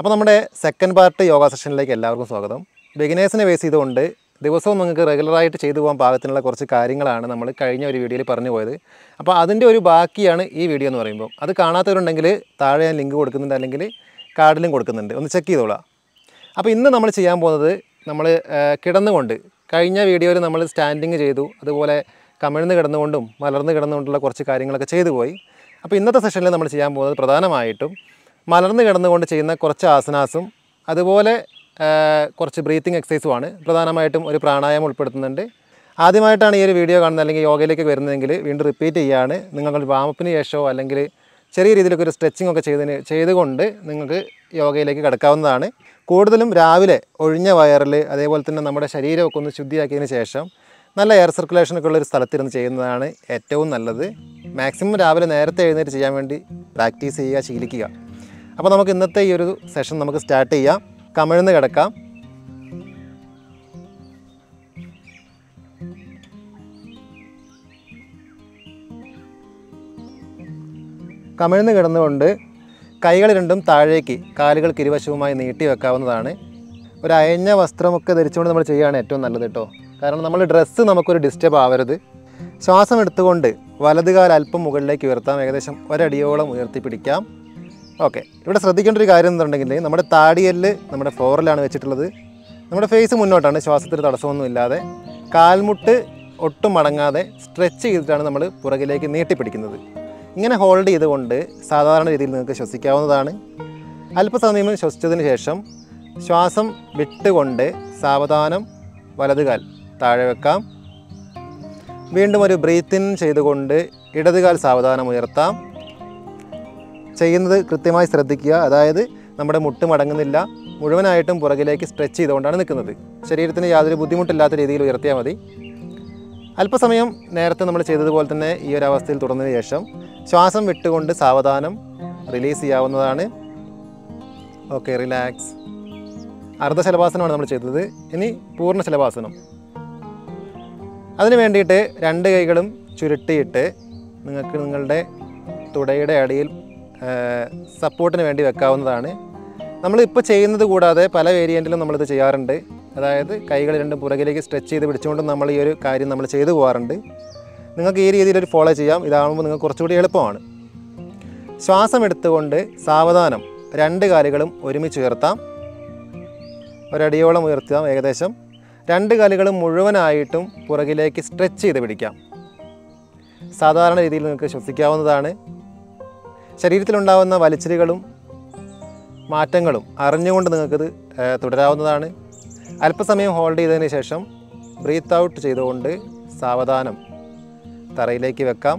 അപ്പോൾ നമ്മുടെ second part yoga സെഷനിലേക്ക് എല്ലാവർക്കും സ്വാഗതം. ബിഗിനേഴ്സിനെ ബേസ് ചെയ്തുകൊണ്ട് ദിവസവും നിങ്ങൾക്ക് റെഗുലറായിട്ട് ചെയ്തു പോകാൻ പാകത്തിനുള്ള കുറച്ച് കാര്യങ്ങളാണ് നമ്മൾ കഴിഞ്ഞ ഒരു വീഡിയോയിൽ പറഞ്ഞു പോയത്. അപ്പോൾ അതിൻ്റെ ഒരു ബാക്കിയാണ് ഈ വീഡിയോ എന്ന് പറയുമ്പോൾ. അത് കാണാത്തവരുണ്ടെങ്കിൽ താഴെ ഞാൻ ലിങ്ക് കൊടുക്കുന്നുണ്ട്, അല്ലെങ്കിൽ കാർഡിലും കൊടുക്കുന്നുണ്ട്, ഒന്ന് ചെക്ക് ചെയ്തോളാം. അപ്പോൾ ഇന്ന് നമ്മൾ ചെയ്യാൻ പോകുന്നത് നമ്മൾ കിടന്നുകൊണ്ട്, കഴിഞ്ഞ വീഡിയോയിൽ നമ്മൾ സ്റ്റാൻഡിങ് ചെയ്തു, അതുപോലെ കമിഴ്ന്ന് കിടന്നുകൊണ്ടും മലർന്ന് കിടന്നുകൊണ്ടുള്ള കുറച്ച് കാര്യങ്ങളൊക്കെ ചെയ്തു പോയി. അപ്പോൾ ഇന്നത്തെ സെഷനിൽ നമ്മൾ ചെയ്യാൻ പോകുന്നത് പ്രധാനമായിട്ടും മലർന്ന് കിടന്നുകൊണ്ട് ചെയ്യുന്ന കുറച്ച് ആസനാസും അതുപോലെ കുറച്ച് ബ്രീത്തിങ് എക്സസൈസുമാണ്. പ്രധാനമായിട്ടും ഒരു പ്രാണായാമം ഉൾപ്പെടുത്തുന്നുണ്ട്. ആദ്യമായിട്ടാണ് ഈ ഒരു വീഡിയോ കാണുന്നത് അല്ലെങ്കിൽ യോഗയിലേക്ക് വരുന്നതെങ്കിൽ വീണ്ടും റിപ്പീറ്റ് ചെയ്യുകയാണ്. നിങ്ങൾ വാമപ്പിന് ശേഷമോ അല്ലെങ്കിൽ ചെറിയ രീതിയിലൊക്കെ ഒരു സ്ട്രെച്ചിങ് ഒക്കെ ചെയ്തുകൊണ്ട് നിങ്ങൾക്ക് യോഗയിലേക്ക് കിടക്കാവുന്നതാണ്. കൂടുതലും രാവിലെ ഒഴിഞ്ഞ വയറിൽ, അതേപോലെ തന്നെ നമ്മുടെ ശരീരമൊക്കെ ഒന്ന് ശുദ്ധിയാക്കിയതിന് ശേഷം നല്ല എയർ സർക്കുലേഷനൊക്കെ ഉള്ളൊരു സ്ഥലത്തിരുന്ന് ചെയ്യുന്നതാണ് ഏറ്റവും നല്ലത്. മാക്സിമം രാവിലെ നേരത്തെ എഴുന്നേറ്റ് ചെയ്യാൻ വേണ്ടി പ്രാക്ടീസ് ചെയ്യുക, ശീലിക്കുക. അപ്പോൾ നമുക്ക് ഇന്നത്തെ ഈ ഒരു സെഷൻ നമുക്ക് സ്റ്റാർട്ട് ചെയ്യാം. കമിഴ്ന്ന് കിടക്കാം. കമിഴ്ന്ന് കിടന്നുകൊണ്ട് കൈകൾ രണ്ടും താഴേക്ക്, കാലുകൾക്ക് ഇരുവശവുമായി നീട്ടി വെക്കാവുന്നതാണ്. ഒരു അയഞ്ഞ വസ്ത്രമൊക്കെ ധരിച്ചുകൊണ്ട് നമ്മൾ ചെയ്യുകയാണ് ഏറ്റവും നല്ലത് കേട്ടോ. കാരണം നമ്മൾ ഡ്രസ്സ് നമുക്കൊരു ഡിസ്റ്റർബ് ആവരുത്. ശ്വാസം എടുത്തുകൊണ്ട് വലതുകാൽ അല്പം മുകളിലേക്ക് ഉയർത്താം. ഏകദേശം ഒരടിയോളം ഉയർത്തിപ്പിടിക്കാം. ഓക്കെ, ഇവിടെ ശ്രദ്ധിക്കേണ്ട ഒരു കാര്യം എന്നുണ്ടെങ്കിൽ നമ്മുടെ താടിയെല്ല് നമ്മുടെ ഫ്ലോറിലാണ് വെച്ചിട്ടുള്ളത്. നമ്മുടെ ഫേസ് മുന്നോട്ടാണ്, ശ്വാസത്തിന് തടസ്സമൊന്നും ഇല്ലാതെ. കാൽമുട്ട് ഒട്ടും മടങ്ങാതെ സ്ട്രെച്ച് ചെയ്തിട്ടാണ് നമ്മൾ പുറകിലേക്ക് നീട്ടിപ്പിടിക്കുന്നത്. ഇങ്ങനെ ഹോൾഡ് ചെയ്തുകൊണ്ട് സാധാരണ രീതിയിൽ നിങ്ങൾക്ക് ശ്വസിക്കാവുന്നതാണ്. അല്പസമയം ശ്വസിച്ചതിന് ശേഷം ശ്വാസം വിട്ടുകൊണ്ട് സാവധാനം വലതുകാൽ താഴെ വെക്കാം. വീണ്ടും ഒരു ബ്രീത്ത് ഇൻ ചെയ്തുകൊണ്ട് ഇടതുകാൽ സാവധാനം ഉയർത്താം. ചെയ്യുന്നത് കൃത്യമായി ശ്രദ്ധിക്കുക. അതായത് നമ്മുടെ മുട്ട് മടങ്ങുന്നില്ല, മുഴുവനായിട്ടും പുറകിലേക്ക് സ്ട്രെച്ച് ചെയ്തുകൊണ്ടാണ് നിൽക്കുന്നത്. ശരീരത്തിന് യാതൊരു ബുദ്ധിമുട്ടില്ലാത്ത രീതിയിൽ ഉയർത്തിയാൽ മതി. അല്പസമയം നേരത്തെ നമ്മൾ ചെയ്തതുപോലെ തന്നെ ഈ ഒരു അവസ്ഥയിൽ തുടർന്നതിന് ശേഷം ശ്വാസം വിട്ടുകൊണ്ട് സാവധാനം റിലീസ് ചെയ്യാവുന്നതാണ്. Okay, relax. അർദ്ധശലഭാസനമാണ് നമ്മൾ ചെയ്തത്. ഇനി പൂർണ്ണ ശലഭാസനം. അതിന് വേണ്ടിയിട്ട് രണ്ട് കൈകളും ചുരുട്ടിയിട്ട് നിങ്ങൾക്ക് നിങ്ങളുടെ തുടയുടെ അടിയിൽ സപ്പോർട്ടിന് വേണ്ടി വെക്കാവുന്നതാണ്. നമ്മളിപ്പോൾ ചെയ്യുന്നത് കൂടാതെ പല വേരിയൻറ്റിലും നമ്മളിത് ചെയ്യാറുണ്ട്. അതായത് കൈകൾ രണ്ടും പുറകിലേക്ക് സ്ട്രെച്ച് ചെയ്ത് പിടിച്ചുകൊണ്ട് നമ്മൾ ഈ ഒരു കാര്യം നമ്മൾ ചെയ്തു പോകാറുണ്ട്. നിങ്ങൾക്ക് ഈ രീതിയിലൊരു ഫോളോ ചെയ്യാം. ഇതാകുമ്പോൾ നിങ്ങൾക്ക് കുറച്ചുകൂടി എളുപ്പമാണ്. ശ്വാസം എടുത്തുകൊണ്ട് സാവധാനം രണ്ട് കാലുകളും ഒരുമിച്ച് ഉയർത്താം. ഒരടിയോളം ഉയർത്താം. ഏകദേശം രണ്ട് കാലുകളും മുഴുവനായിട്ടും പുറകിലേക്ക് സ്ട്രെച്ച് ചെയ്ത് പിടിക്കാം. സാധാരണ രീതിയിൽ നിങ്ങൾക്ക് ശ്വസിക്കാവുന്നതാണ്. ശരീരത്തിലുണ്ടാകുന്ന വലിച്ചിലുകളും മാറ്റങ്ങളും അറിഞ്ഞുകൊണ്ട് നിങ്ങൾക്കിത് തുടരാവുന്നതാണ്. അല്പസമയം ഹോൾഡ് ചെയ്തതിന് ശേഷം ബ്രീത്ത് ഔട്ട് ചെയ്തുകൊണ്ട് സാവധാനം തറയിലേക്ക് വെക്കാം.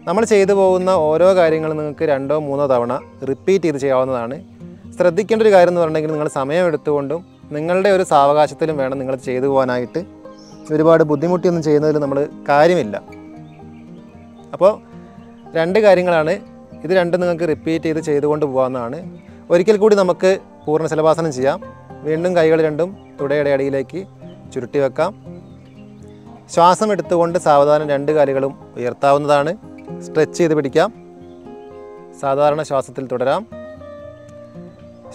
നമ്മൾ ചെയ്തു പോകുന്ന ഓരോ കാര്യങ്ങളും നിങ്ങൾക്ക് 2-3 തവണ റിപ്പീറ്റ് ചെയ്ത് ചെയ്യാവുന്നതാണ്. ശ്രദ്ധിക്കേണ്ട ഒരു കാര്യം എന്ന് പറഞ്ഞിട്ടുണ്ടെങ്കിൽ നിങ്ങൾ സമയം എടുത്തുകൊണ്ടും നിങ്ങളുടെ ഒരു സാവകാശത്തിലും വേണം നിങ്ങൾ ചെയ്തു പോകാനായിട്ട്. ഒരുപാട് ബുദ്ധിമുട്ടിയൊന്നും ചെയ്യുന്നതിൽ നമ്മൾ കാര്യമില്ല. അപ്പോൾ രണ്ട് കാര്യങ്ങളാണ്. ഇത് രണ്ടും നിങ്ങൾക്ക് റിപ്പീറ്റ് ചെയ്തുകൊണ്ട് പോകാവുന്നതാണ്. ഒരിക്കൽ കൂടി നമുക്ക് പൂർണ്ണ ശലഭാസനം ചെയ്യാം. വീണ്ടും കൈകൾ രണ്ടും തുടയുടെ അടിയിലേക്ക് ചുരുട്ടി വെക്കാം. ശ്വാസം എടുത്തുകൊണ്ട് സാവധാനം രണ്ട് കാലുകളും ഉയർത്താവുന്നതാണ്. സ്ട്രെച്ച് ചെയ്ത് പിടിക്കാം. സാധാരണ ശ്വാസത്തിൽ തുടരാം.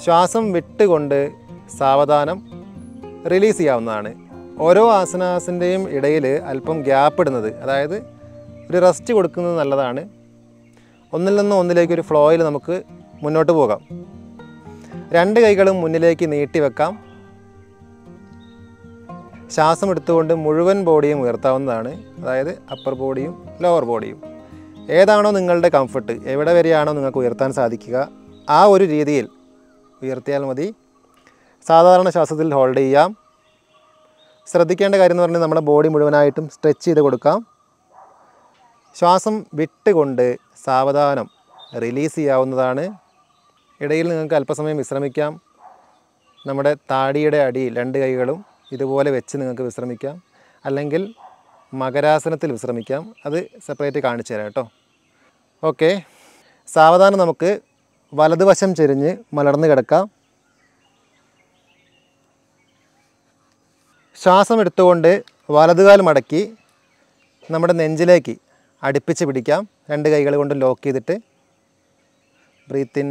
ശ്വാസം വിട്ടുകൊണ്ട് സാവധാനം റിലീസ് ചെയ്യാവുന്നതാണ്. ഓരോ ആസനാസിൻ്റെയും ഇടയിൽ അല്പം ഗ്യാപ്പ് ഇടുന്നത്, അതായത് ഒരു റെസ്റ്റ് കൊടുക്കുന്നത് നല്ലതാണ്. ഒന്നിൽ നിന്ന് ഒന്നിലേക്ക് ഒരു ഫ്ലോയിൽ നമുക്ക് മുന്നോട്ട് പോകാം. രണ്ട് കൈകളും മുന്നിലേക്ക് നീട്ടി വെക്കാം. ശ്വാസം എടുത്തുകൊണ്ട് മുഴുവൻ ബോഡിയും ഉയർത്താവുന്നതാണ്. അതായത് അപ്പർ ബോഡിയും ലോവർ ബോഡിയും ഏതാണോ നിങ്ങളുടെ കംഫർട്ട്, എവിടെ വരെയാണോ നിങ്ങൾക്ക് ഉയർത്താൻ സാധിക്കുക ആ ഒരു രീതിയിൽ ഉയർത്തിയാൽ മതി. സാധാരണ ശ്വാസത്തിൽ ഹോൾഡ് ചെയ്യാം. ശ്രദ്ധിക്കേണ്ട കാര്യം എന്ന് പറഞ്ഞാൽ നമ്മുടെ ബോഡി മുഴുവനായിട്ടും സ്ട്രെച്ച് ചെയ്ത് കൊടുക്കാം. ശ്വാസം വിട്ടുകൊണ്ട് സാവധാനം റിലീസ് ചെയ്യാവുന്നതാണ്. ഇടയിൽ നിങ്ങൾക്ക് അല്പസമയം വിശ്രമിക്കാം. നമ്മുടെ താടിയുടെ അടിയിൽ രണ്ട് കൈകളും ഇതുപോലെ വെച്ച് നിങ്ങൾക്ക് വിശ്രമിക്കാം. അല്ലെങ്കിൽ മകരാസനത്തിൽ വിശ്രമിക്കാം. അത് സെപ്പറേറ്റ് കാണിച്ചു തരാം കേട്ടോ. ഓക്കെ, സാവധാനം നമുക്ക് വലതുവശം ചെരിഞ്ഞ് മലർന്ന് കിടക്കാം. ശ്വാസം എടുത്തുകൊണ്ട് വലതുകാൽ മടക്കി നമ്മുടെ നെഞ്ചിലേക്ക് അടുപ്പിച്ച് പിടിക്കാം. രണ്ട് കൈകൾ കൊണ്ട് ലോക്ക് ചെയ്തിട്ട് ബ്രീത്ത് ഇൻ,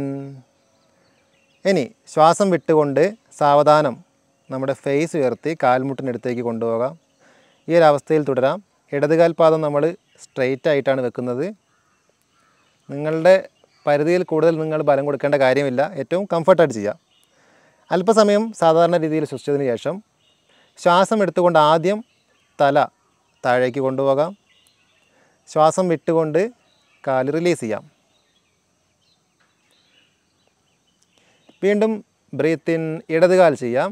ഇനി ശ്വാസം വിട്ടുകൊണ്ട് സാവധാനം നമ്മുടെ ഫേസ് ഉയർത്തി കാൽമുട്ടിനടുത്തേക്ക് കൊണ്ടുപോകാം. ഈ ഒരു അവസ്ഥയിൽ തുടരാം. ഇടതുകാൽപാദം നമ്മൾ സ്ട്രെയിറ്റ് ആയിട്ടാണ് വെക്കുന്നത്. നിങ്ങളുടെ പരിധിയിൽ കൂടുതൽ നിങ്ങൾ ബലം കൊടുക്കേണ്ട കാര്യമില്ല. ഏറ്റവും കംഫർട്ടായിട്ട് ചെയ്യാം. അല്പസമയം സാധാരണ രീതിയിൽ ശ്വസിച്ചതിന് ശേഷം ശ്വാസം എടുത്തുകൊണ്ട് ആദ്യം തല താഴേക്ക് കൊണ്ടുപോകാം. ശ്വാസം വിട്ടുകൊണ്ട് കാല് റിലീസ് ചെയ്യാം. വീണ്ടും ബ്രീത്ത് ഇൻ, ഇടതുകാൽ ചെയ്യാം.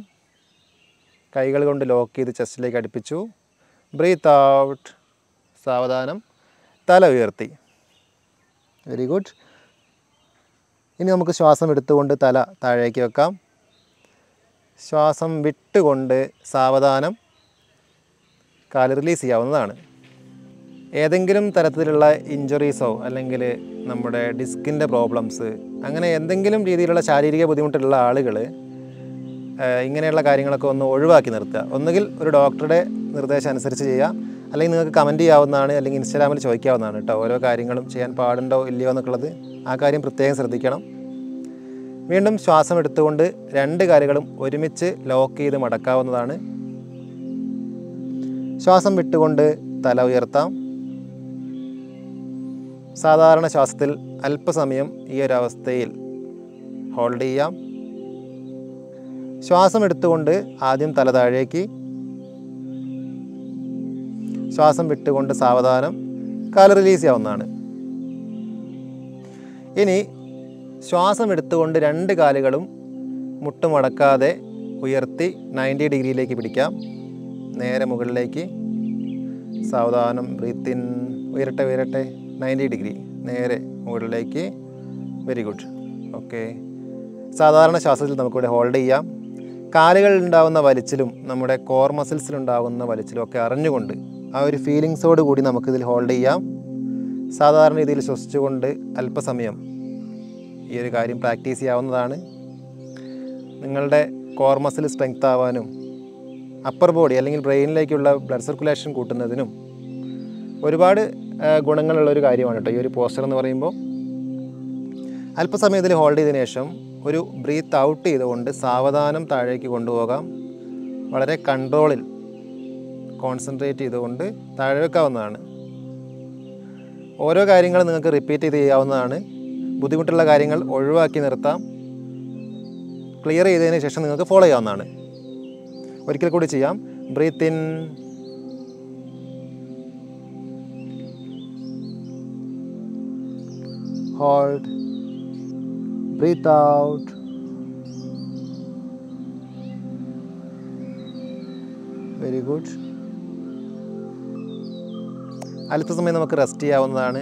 കൈകൾ കൊണ്ട് ലോക്ക് ചെയ്ത് ചെസ്റ്റിലേക്ക് അടുപ്പിച്ചു. ബ്രീത്ത് ഔട്ട്, സാവധാനം തല ഉയർത്തി. Very good. ഇനി നമുക്ക് ശ്വാസം എടുത്തുകൊണ്ട് തല താഴേക്ക് വെക്കാം. ശ്വാസം വിട്ടുകൊണ്ട് സാവധാനം കാല് റിലീസ് ചെയ്യാവുന്നതാണ്. ഏതെങ്കിലും തരത്തിലുള്ള ഇഞ്ചുറീസോ അല്ലെങ്കിൽ നമ്മുടെ ഡിസ്കിൻ്റെ പ്രോബ്ലംസ് അങ്ങനെ എന്തെങ്കിലും രീതിയിലുള്ള ശാരീരിക ബുദ്ധിമുട്ടുള്ള ആളുകൾ ഇങ്ങനെയുള്ള കാര്യങ്ങളൊക്കെ ഒന്ന് ഒഴിവാക്കി നിർത്തുക. ഒന്നുകിൽ ഒരു ഡോക്ടറുടെ നിർദ്ദേശം അനുസരിച്ച് ചെയ്യുക, അല്ലെങ്കിൽ നിങ്ങൾക്ക് കമൻറ്റ് ചെയ്യാവുന്നതാണ്, അല്ലെങ്കിൽ ഇൻസ്റ്റാഗ്രാമിൽ ചോദിക്കാവുന്നതാണ് കേട്ടോ. ഓരോ കാര്യങ്ങളും ചെയ്യാൻ പാടുണ്ടോ ഇല്ലയോ എന്നൊക്കെയുള്ളത് ആ കാര്യം പ്രത്യേകം ശ്രദ്ധിക്കണം. വീണ്ടും ശ്വാസം എടുത്തുകൊണ്ട് രണ്ട് കാലുകളും ഒരുമിച്ച് ലോക്ക് ചെയ്ത് മടക്കാവുന്നതാണ്. ശ്വാസം വിട്ടുകൊണ്ട് തല ഉയർത്താം. സാധാരണ ശ്വാസത്തിൽ അല്പസമയം ഈ ഒരു അവസ്ഥയിൽ ഹോൾഡ് ചെയ്യാം. ശ്വാസം എടുത്തുകൊണ്ട് ആദ്യം തല താഴേക്ക്, ശ്വാസം വിട്ടുകൊണ്ട് സാവധാനം കാല് റിലീസ് ചെയ്യാവുന്നതാണ്. ഇനി ശ്വാസം എടുത്തുകൊണ്ട് രണ്ട് കാലുകളും മുട്ടുമടക്കാതെ ഉയർത്തി 90 ഡിഗ്രിയിലേക്ക് പിടിക്കാം. നേരെ മുകളിലേക്ക് സാവധാനം ബ്രീത്ത് ഇൻ, ഉയരട്ടെ 90 ഡിഗ്രി, നേരെ മുകളിലേക്ക്. Very good. ഓക്കെ. സാധാരണ ശ്വാസത്തിൽ നമുക്കിവിടെ ഹോൾഡ് ചെയ്യാം. കാലുകളിൽ ഉണ്ടാകുന്ന വലിച്ചിലും നമ്മുടെ കോർ മസിൽസിലുണ്ടാകുന്ന വലിച്ചിലും ഒക്കെ അറിഞ്ഞുകൊണ്ട് ആ ഒരു ഫീലിങ്സോട് കൂടി നമുക്കിതിൽ ഹോൾഡ് ചെയ്യാം. സാധാരണ രീതിയിൽ ശ്വസിച്ചുകൊണ്ട് അല്പസമയം ഈ ഒരു കാര്യം പ്രാക്ടീസ് ചെയ്യാവുന്നതാണ്. നിങ്ങളുടെ കോർ മസിൽ സ്ട്രെങ്ത് ആവാനും അപ്പർ ബോഡി അല്ലെങ്കിൽ ബ്രെയിനിലേക്കുള്ള ബ്ലഡ് സർക്കുലേഷൻ കൂട്ടുന്നതിനും ഒരുപാട് ഗുണങ്ങളുള്ളൊരു കാര്യമാണ് കേട്ടോ ഈ ഒരു പോസ്റ്റർ എന്ന് പറയുമ്പോൾ. അല്പസമയം ഇതിൽ ഹോൾഡ് ചെയ്തതിനു ശേഷം ഒരു ബ്രീത്ത് ഔട്ട് ചെയ്തുകൊണ്ട് സാവധാനം താഴേക്ക് കൊണ്ടുപോകാം. വളരെ കൺട്രോളിൽ കോൺസെൻട്രേറ്റ് ചെയ്തുകൊണ്ട് താഴെ വെക്കാവുന്നതാണ്. ഓരോ കാര്യങ്ങളും നിങ്ങൾക്ക് റിപ്പീറ്റ് ചെയ്ത് ചെയ്യാവുന്നതാണ്. ബുദ്ധിമുട്ടുള്ള കാര്യങ്ങൾ ഒഴിവാക്കി നിർത്താം. ക്ലിയർ ചെയ്തതിന് ശേഷം നിങ്ങൾക്ക് ഫോളോ ചെയ്യാവുന്നതാണ്. ഒരിക്കൽ കൂടി ചെയ്യാം. Breathe in, hold, breathe out, very good. അല്പസമയം നമുക്ക് റെസ്റ്റ് ചെയ്യാവുന്നതാണ്.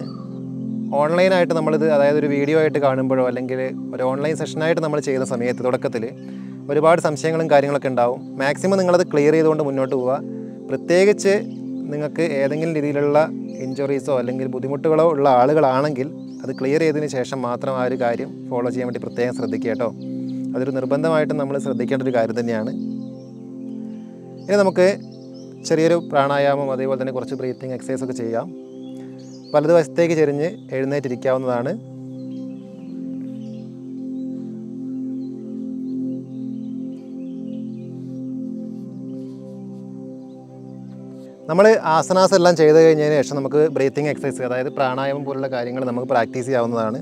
ഓൺലൈനായിട്ട് നമ്മളിത്, അതായത് ഒരു വീഡിയോ ആയിട്ട് കാണുമ്പോഴോ അല്ലെങ്കിൽ ഒരു ഓൺലൈൻ സെഷനായിട്ട് നമ്മൾ ചെയ്യുന്ന സമയത്ത് തുടക്കത്തിൽ ഒരുപാട് സംശയങ്ങളും കാര്യങ്ങളൊക്കെ ഉണ്ടാവും. മാക്സിമം നിങ്ങളത് ക്ലിയർ ചെയ്തുകൊണ്ട് മുന്നോട്ട് പോവുക. പ്രത്യേകിച്ച് നിങ്ങൾക്ക് ഏതെങ്കിലും രീതിയിലുള്ള ഇഞ്ചുറീസോ അല്ലെങ്കിൽ ബുദ്ധിമുട്ടുകളോ ഉള്ള ആളുകളാണെങ്കിൽ അത് ക്ലിയർ ചെയ്തതിന് ശേഷം മാത്രം ആ ഒരു കാര്യം ഫോളോ ചെയ്യാൻ വേണ്ടി പ്രത്യേകം ശ്രദ്ധിക്കുക കേട്ടോ. അതൊരു നിർബന്ധമായിട്ടും നമ്മൾ ശ്രദ്ധിക്കേണ്ട ഒരു കാര്യം തന്നെയാണ്. ഇനി നമുക്ക് ചെറിയൊരു പ്രാണായാമം അതേപോലെ തന്നെ കുറച്ച് ബ്രീത്തിങ് എക്സസൈസ് ഒക്കെ ചെയ്യാം. വലതുവശത്തേക്ക് ചെരിഞ്ഞ് എഴുന്നേറ്റിരിക്കാവുന്നതാണ്. നമ്മൾ ആസനാസ് എല്ലാം ചെയ്ത് കഴിഞ്ഞതിന് ശേഷം നമുക്ക് ബ്രീത്തിങ് എക്സസൈസ്, അതായത് പ്രാണായാമം പോലുള്ള കാര്യങ്ങൾ നമുക്ക് പ്രാക്ടീസ് ചെയ്യാവുന്നതാണ്.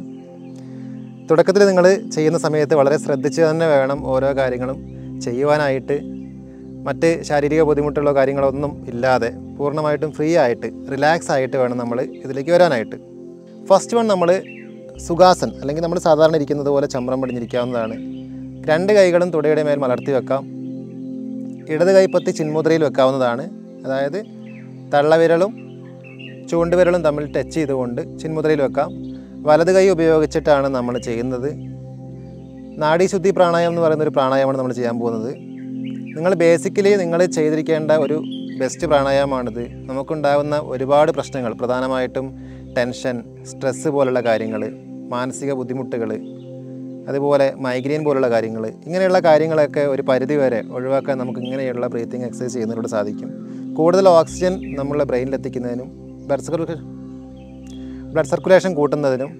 തുടക്കത്തിൽ നിങ്ങൾ ചെയ്യുന്ന സമയത്ത് വളരെ ശ്രദ്ധിച്ച് തന്നെ വേണം ഓരോ കാര്യങ്ങളും ചെയ്യുവാനായിട്ട്. മറ്റ് ശാരീരിക ബുദ്ധിമുട്ടുള്ള കാര്യങ്ങളൊന്നും ഇല്ലാതെ പൂർണ്ണമായിട്ടും ഫ്രീ ആയിട്ട് റിലാക്സ് ആയിട്ട് വേണം നമ്മൾ ഇതിലേക്ക് വരാനായിട്ട്. ഫസ്റ്റ് വൺ, നമ്മൾ സുഖാസൻ അല്ലെങ്കിൽ നമ്മൾ സാധാരണ ഇരിക്കുന്നത് പോലെ ചമ്രം പടിഞ്ഞിരിക്കാവുന്നതാണ്. രണ്ട് കൈകളും തുടയുടെ മേൽ മലർത്തി വെക്കാം. ഇടത് കൈപ്പത്തി ചിന്മുദ്രയിൽ വെക്കാവുന്നതാണ്. അതായത് തള്ളവിരലും ചൂണ്ടുവിരലും തമ്മിൽ ടച്ച് ചെയ്തുകൊണ്ട് ചിന്മുദ്രയിൽ വെക്കാം. വലത് കൈ ഉപയോഗിച്ചിട്ടാണ് നമ്മൾ ചെയ്യുന്നത്. നാഡീശുദ്ധി പ്രാണായാമം എന്ന് പറയുന്നൊരു പ്രാണായാമമാണ് നമ്മൾ ചെയ്യാൻ പോകുന്നത്. നിങ്ങൾ ബേസിക്കലി നിങ്ങൾ ചെയ്തിരിക്കേണ്ട ഒരു ബെസ്റ്റ് പ്രാണായാമമാണിത്. നമുക്കുണ്ടാകുന്ന ഒരുപാട് പ്രശ്നങ്ങൾ, പ്രധാനമായിട്ടും ടെൻഷൻ, സ്ട്രെസ്സ് പോലുള്ള കാര്യങ്ങൾ, മാനസിക ബുദ്ധിമുട്ടുകൾ, അതുപോലെ മൈഗ്രെയിൻ പോലുള്ള കാര്യങ്ങൾ, ഇങ്ങനെയുള്ള കാര്യങ്ങളൊക്കെ ഒരു പരിധി വരെ ഒഴിവാക്കാൻ നമുക്ക് ഇങ്ങനെയുള്ള ബ്രീത്തിങ് എക്സസൈസ് ചെയ്യുന്നതിലൂടെ സാധിക്കും. കൂടുതൽ ഓക്സിജൻ നമ്മളുടെ ബ്രെയിനിലെത്തിക്കുന്നതിനും ബ്ലഡ് സർക്കുലേഷൻ കൂട്ടുന്നതിനും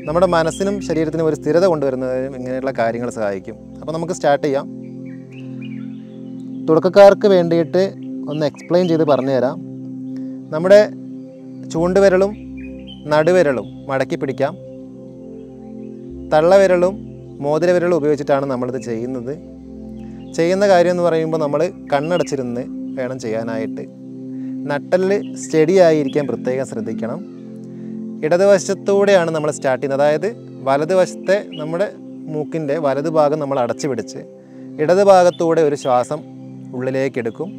നമ്മുടെ മനസ്സിനും ശരീരത്തിനും ഒരു സ്ഥിരത കൊണ്ടുവരുന്നതിനും ഇങ്ങനെയുള്ള കാര്യങ്ങൾ സഹായിക്കും. അപ്പോൾ നമുക്ക് സ്റ്റാർട്ട് ചെയ്യാം. തുടക്കക്കാർക്ക് വേണ്ടിയിട്ട് ഒന്ന് എക്സ്പ്ലെയിൻ ചെയ്ത് പറഞ്ഞു തരാം. നമ്മുടെ ചൂണ്ടുവിരലും നടുവിരലും മടക്കി പിടിക്കാം. തള്ളവിരലും മോതിരവിരലും ഉപയോഗിച്ചിട്ടാണ് നമ്മളിത് ചെയ്യുന്നത്. ചെയ്യുന്ന കാര്യം എന്ന് പറയുമ്പോൾ നമ്മൾ കണ്ണടച്ചിരുന്ന് വേണം ചെയ്യാനായിട്ട്. നട്ടെല്ല് സ്റ്റഡി ആയിരിക്കാൻ പ്രത്യേകം ശ്രദ്ധിക്കണം. ഇടതുവശത്തൂടെയാണ് നമ്മൾ സ്റ്റാർട്ട് ചെയ്യുന്നത്. അതായത് വലതുവശത്തെ നമ്മുടെ മൂക്കിൻ്റെ വലതു ഭാഗം നമ്മൾ അടച്ചു പിടിച്ച് ഇടതു ഭാഗത്തൂടെ ഒരു ശ്വാസം ഉള്ളിലേക്ക് എടുക്കും.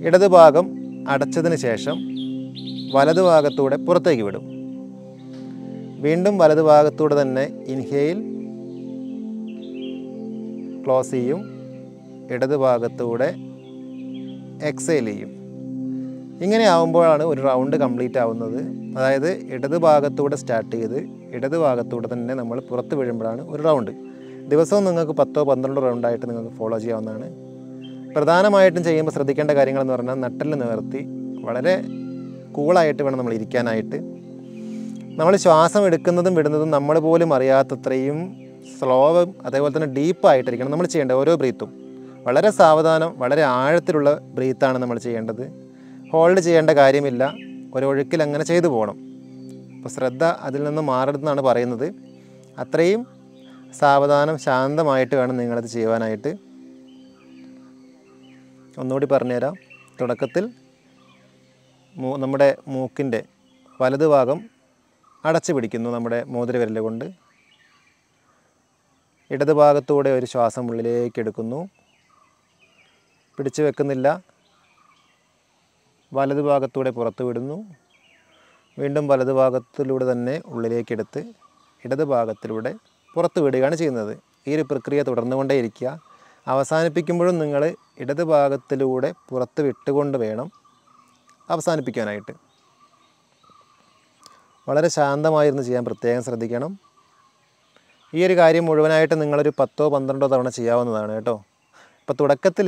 ഇടതു ഭാഗം അടച്ചതിന് ശേഷം വലതു ഭാഗത്തൂടെ പുറത്തേക്ക് വിടും. വീണ്ടും വലതു ഭാഗത്തൂടെ തന്നെ ഇൻഹെയിൽ ക്ലോസ് ചെയ്യും. ഇടതു ഭാഗത്തൂടെ എക്സെയിൽ ചെയ്യും. ഇങ്ങനെ ആവുമ്പോഴാണ് ഒരു റൗണ്ട് കംപ്ലീറ്റ് ആവുന്നത്. അതായത് ഇടതു ഭാഗത്തൂടെ സ്റ്റാർട്ട് ചെയ്ത് ഇടതു ഭാഗത്തൂടെ തന്നെ നമ്മൾ പുറത്ത് വീഴുമ്പോഴാണ് ഒരു റൗണ്ട്. ദിവസവും നിങ്ങൾക്ക് 10-12 റൗണ്ടായിട്ട് നിങ്ങൾക്ക് ഫോളോ ചെയ്യാവുന്നതാണ്. പ്രധാനമായിട്ടും ചെയ്യുമ്പോൾ ശ്രദ്ധിക്കേണ്ട കാര്യങ്ങളെന്ന് പറഞ്ഞാൽ നട്ടെല്ല് നിവർത്തി വളരെ കൂളായിട്ട് വേണം നമ്മൾ ഇരിക്കാനായിട്ട്. നമ്മൾ ശ്വാസം എടുക്കുന്നതും വിടുന്നതും നമ്മൾ പോലും അറിയാത്തത്രയും സ്ലോവും അതേപോലെ തന്നെ ഡീപ്പായിട്ടിരിക്കണം നമ്മൾ ചെയ്യേണ്ടത്. ഓരോ ബ്രീത്തും വളരെ സാവധാനം വളരെ ആഴത്തിലുള്ള ബ്രീത്താണ് നമ്മൾ ചെയ്യേണ്ടത്. ഹോൾഡ് ചെയ്യേണ്ട കാര്യമില്ല. ഒരൊഴുക്കിൽ അങ്ങനെ ചെയ്തു പോകണം. അപ്പോൾ ശ്രദ്ധ അതിൽ നിന്ന് മാറരുതെന്നാണ് പറയുന്നത്. അത്രയും സാവധാനം ശാന്തമായിട്ട് വേണം നിങ്ങളത് ചെയ്യുവാനായിട്ട്. ഒന്നുകൂടി പറഞ്ഞുതരാം. തുടക്കത്തിൽ നമ്മുടെ മൂക്കിൻ്റെ വലതു ഭാഗം അടച്ചു പിടിക്കുന്നു നമ്മുടെ മോതിരവിരൽ കൊണ്ട്. ഇടതു ഭാഗത്തൂടെ ഒരു ശ്വാസം ഉള്ളിലേക്ക് എടുക്കുന്നു. പിടിച്ചു വെക്കുന്നില്ല. വലതു ഭാഗത്തൂടെ പുറത്തു വിടുന്നു. വീണ്ടും വലതു ഭാഗത്തിലൂടെ തന്നെ ഉള്ളിലേക്കെടുത്ത് ഇടതു ഭാഗത്തിലൂടെ പുറത്തു വിടുകയാണ് ചെയ്യുന്നത്. ഈ ഒരു പ്രക്രിയ തുടർന്നുകൊണ്ടേയിരിക്കുക. അവസാനിപ്പിക്കുമ്പോഴും നിങ്ങൾ ഇടതു ഭാഗത്തിലൂടെ പുറത്ത് വിട്ടുകൊണ്ട് വേണം അവസാനിപ്പിക്കാനായിട്ട്. വളരെ ശാന്തമായിരുന്നു ചെയ്യാൻ പ്രത്യേകം ശ്രദ്ധിക്കണം. ഈ ഒരു കാര്യം മുഴുവനായിട്ട് നിങ്ങളൊരു 10-12 തവണ ചെയ്യാവുന്നതാണ് കേട്ടോ. ഇപ്പോൾ തുടക്കത്തിൽ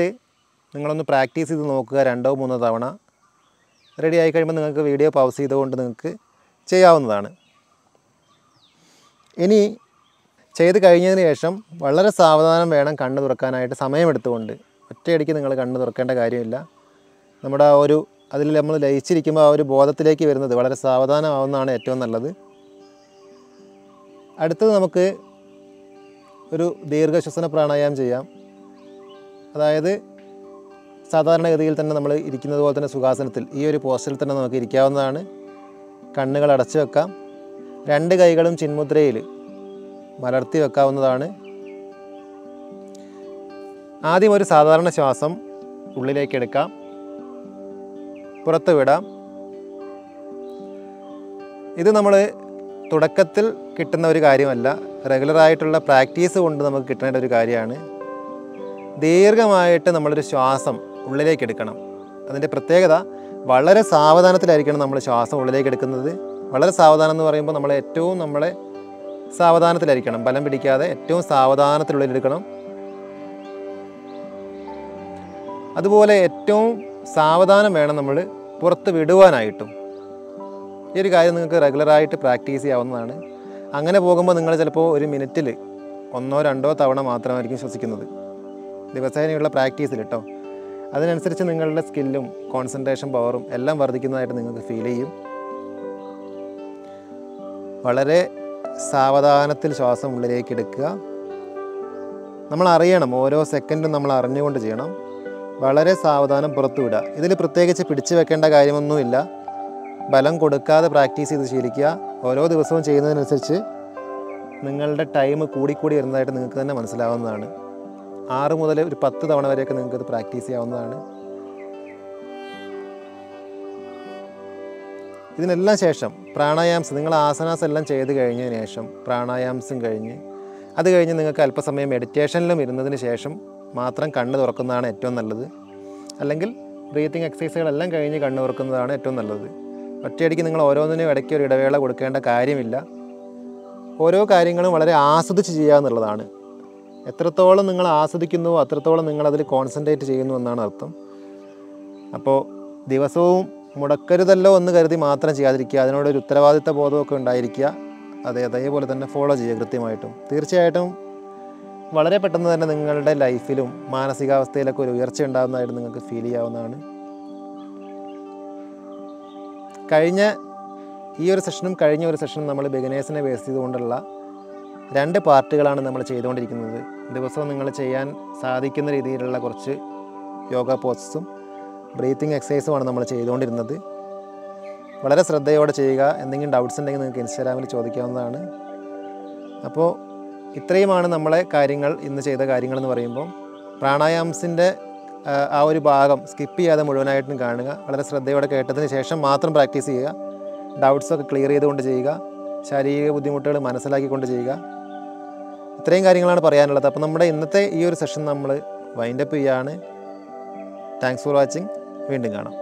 നിങ്ങളൊന്ന് പ്രാക്ടീസ് ചെയ്ത് നോക്കുക. 2-3 തവണ റെഡി ആയി കഴിയുമ്പോൾ നിങ്ങൾക്ക് വീഡിയോ പൗസ് ചെയ്തുകൊണ്ട് നിങ്ങൾക്ക് ചെയ്യാവുന്നതാണ്. ഇനി ചെയ്ത് കഴിഞ്ഞതിന് ശേഷം വളരെ സാവധാനം വേണം കണ്ണ് തുറക്കാനായിട്ട്. സമയമെടുത്തുകൊണ്ട് ഒറ്റയടിക്ക് നിങ്ങൾ കണ്ണ് തുറക്കേണ്ട കാര്യമില്ല. നമ്മുടെ ആ ഒരു അതിൽ നമ്മൾ ലയിച്ചിരിക്കുമ്പോൾ ആ ഒരു ബോധത്തിലേക്ക് വരുന്നത് വളരെ സാവധാനമാവുന്നതാണ് ഏറ്റവും നല്ലത്. അടുത്തത് നമുക്ക് ഒരു ദീർഘശ്വസന പ്രാണായാമം ചെയ്യാം. അതായത് സാധാരണഗതിയിൽ തന്നെ നമ്മൾ ഇരിക്കുന്നത് പോലെ തന്നെ സുഖാസനത്തിൽ ഈ ഒരു പോസ്റ്റിൽ തന്നെ നമുക്ക് ഇരിക്കാവുന്നതാണ്. കണ്ണുകൾ അടച്ചു വെക്കാം. 2 കൈകളും ചിന്മുദ്രയിൽ മലർത്തി വെക്കാവുന്നതാണ്. ആദ്യം ഒരു സാധാരണ ശ്വാസം ഉള്ളിലേക്ക് എടുക്കാം, പുറത്ത് വിടാം. ഇത് നമ്മൾ തുടക്കത്തിൽ കിട്ടുന്ന ഒരു കാര്യമല്ല, റെഗുലറായിട്ടുള്ള പ്രാക്ടീസ് കൊണ്ട് നമുക്ക് കിട്ടേണ്ട ഒരു കാര്യമാണ്. ദീർഘമായിട്ട് നമ്മളൊരു ശ്വാസം ഉള്ളിലേക്ക് എടുക്കണം. അതിൻ്റെ പ്രത്യേകത വളരെ സാവധാനത്തിലായിരിക്കണം നമ്മൾ ശ്വാസം ഉള്ളിലേക്ക് എടുക്കുന്നത്. വളരെ സാവധാനം എന്ന് പറയുമ്പോൾ നമ്മളെ സാവധാനത്തിലായിരിക്കണം, ബലം പിടിക്കാതെ ഏറ്റവും സാവധാനത്തിലുള്ളിലെടുക്കണം. അതുപോലെ ഏറ്റവും സാവധാനം വേണം നമ്മൾ പുറത്ത് വിടുവാനായിട്ടും. ഈ ഒരു കാര്യം നിങ്ങൾക്ക് റെഗുലറായിട്ട് പ്രാക്ടീസ് ചെയ്യാവുന്നതാണ്. അങ്ങനെ പോകുമ്പോൾ നിങ്ങൾ ചിലപ്പോൾ ഒരു മിനിറ്റിൽ 1-2 തവണ മാത്രമായിരിക്കും ശ്വസിക്കുന്നത് ദിവസേനയുള്ള പ്രാക്ടീസിൽ കേട്ടോ. അതിനനുസരിച്ച് നിങ്ങളുടെ സ്കില്ലും കോൺസെൻട്രേഷൻ പവറും എല്ലാം വർദ്ധിക്കുന്നതായിട്ട് നിങ്ങൾക്ക് ഫീൽ ചെയ്യും. വളരെ സാവധാനത്തിൽ ശ്വാസം ഉള്ളിലേക്ക് എടുക്കുക. നമ്മൾ അറിയണം, ഓരോ സെക്കൻഡും നമ്മൾ അറിഞ്ഞുകൊണ്ട് ചെയ്യണം. വളരെ സാവധാനം പുറത്തു വിടുക. ഇതിൽ പ്രത്യേകിച്ച് പിടിച്ചു വെക്കേണ്ട കാര്യമൊന്നുമില്ല. ബലം കൊടുക്കാതെ പ്രാക്ടീസ് ചെയ്ത് ശീലിക്കുക. ഓരോ ദിവസവും ചെയ്യുന്നതിനനുസരിച്ച് നിങ്ങളുടെ ടൈം കൂടിക്കൂടി വരുന്നതായിട്ട് നിങ്ങൾക്ക് തന്നെ മനസ്സിലാവുന്നതാണ്. 6 മുതൽ ഒരു 10 തവണ വരെയൊക്കെ നിങ്ങൾക്കത് പ്രാക്ടീസ് ചെയ്യാവുന്നതാണ്. ഇതിനെല്ലാം ശേഷം പ്രാണായാംസ്, നിങ്ങൾ ആസനാസ് എല്ലാം ചെയ്ത് കഴിഞ്ഞതിന് ശേഷം പ്രാണായാംസും കഴിഞ്ഞ് അത് കഴിഞ്ഞ് നിങ്ങൾക്ക് അല്പസമയം മെഡിറ്റേഷനിലും ഇരുന്നതിന് ശേഷം മാത്രം കണ്ണ് തുറക്കുന്നതാണ് ഏറ്റവും നല്ലത്. അല്ലെങ്കിൽ ബ്രീത്തിങ് എക്സസൈസുകളെല്ലാം കഴിഞ്ഞ് കണ്ണ് തുറക്കുന്നതാണ് ഏറ്റവും നല്ലത്. ഒറ്റയടിക്ക് നിങ്ങൾ ഓരോന്നിനും ഇടയ്ക്ക് ഒരു ഇടവേള കൊടുക്കേണ്ട കാര്യമില്ല. ഓരോ കാര്യങ്ങളും വളരെ ആസ്വദിച്ച് ചെയ്യുക എന്നുള്ളതാണ്. എത്രത്തോളം നിങ്ങൾ ആസ്വദിക്കുന്നുവോ അത്രത്തോളം നിങ്ങളതിൽ കോൺസെൻട്രേറ്റ് ചെയ്യുന്നു എന്നാണ് അർത്ഥം. അപ്പോൾ ദിവസവും മുടക്കരുതല്ലോ എന്ന് കരുതി മാത്രം ചെയ്യാതിരിക്കുക, അതിനോടൊരു ഉത്തരവാദിത്ത ബോധമൊക്കെ ഉണ്ടായിരിക്കുക. അതേപോലെ തന്നെ ഫോളോ ചെയ്യുക കൃത്യമായിട്ടും. തീർച്ചയായിട്ടും വളരെ പെട്ടെന്ന് തന്നെ നിങ്ങളുടെ ലൈഫിലും മാനസികാവസ്ഥയിലൊക്കെ ഒരു ഉയർച്ച ഉണ്ടാകുന്നതായിട്ട് നിങ്ങൾക്ക് ഫീൽ ചെയ്യാവുന്നതാണ്. ഈ ഒരു സെഷനും കഴിഞ്ഞ ഒരു സെഷനും നമ്മൾ ബിഗിനേഴ്സിനെ ബേസ് ചെയ്തുകൊണ്ടുള്ള 2 പാർട്ടുകളാണ് നമ്മൾ ചെയ്തുകൊണ്ടിരിക്കുന്നത്. ദിവസവും നിങ്ങൾ ചെയ്യാൻ സാധിക്കുന്ന രീതിയിലുള്ള കുറച്ച് യോഗ പോസസും ബ്രീത്തിങ് എക്സസൈസുമാണ് നമ്മൾ ചെയ്തുകൊണ്ടിരുന്നത്. വളരെ ശ്രദ്ധയോടെ ചെയ്യുക. എന്തെങ്കിലും ഡൗട്ട്സ് ഉണ്ടെങ്കിൽ നിങ്ങൾക്ക് ഇൻസ്റ്റാഗ്രാമിൽ ചോദിക്കാവുന്നതാണ്. അപ്പോൾ ഇത്രയുമാണ് നമ്മളെ കാര്യങ്ങൾ ഇന്ന് ചെയ്ത കാര്യങ്ങളെന്ന് പറയുമ്പോൾ. പ്രാണായാമത്തിൻ്റെ ആ ഒരു ഭാഗം സ്കിപ്പ് ചെയ്യാതെ മുഴുവനായിട്ടും കാണുക. വളരെ ശ്രദ്ധയോടെ കേട്ടതിന് ശേഷം മാത്രം പ്രാക്ടീസ് ചെയ്യുക. ഡൗട്ട്സൊക്കെ ക്ലിയർ ചെയ്തുകൊണ്ട് ചെയ്യുക. ശാരീരിക ബുദ്ധിമുട്ടുകൾ മനസ്സിലാക്കിക്കൊണ്ട് ചെയ്യുക. ഇത്രയും കാര്യങ്ങളാണ് പറയാനുള്ളത്. അപ്പോൾ നമ്മുടെ ഇന്നത്തെ ഈ ഒരു സെഷൻ നമ്മൾ വൈൻഡപ്പ് ചെയ്യുകയാണ്. Thanks for watching. വീണ്ടും കാണാം.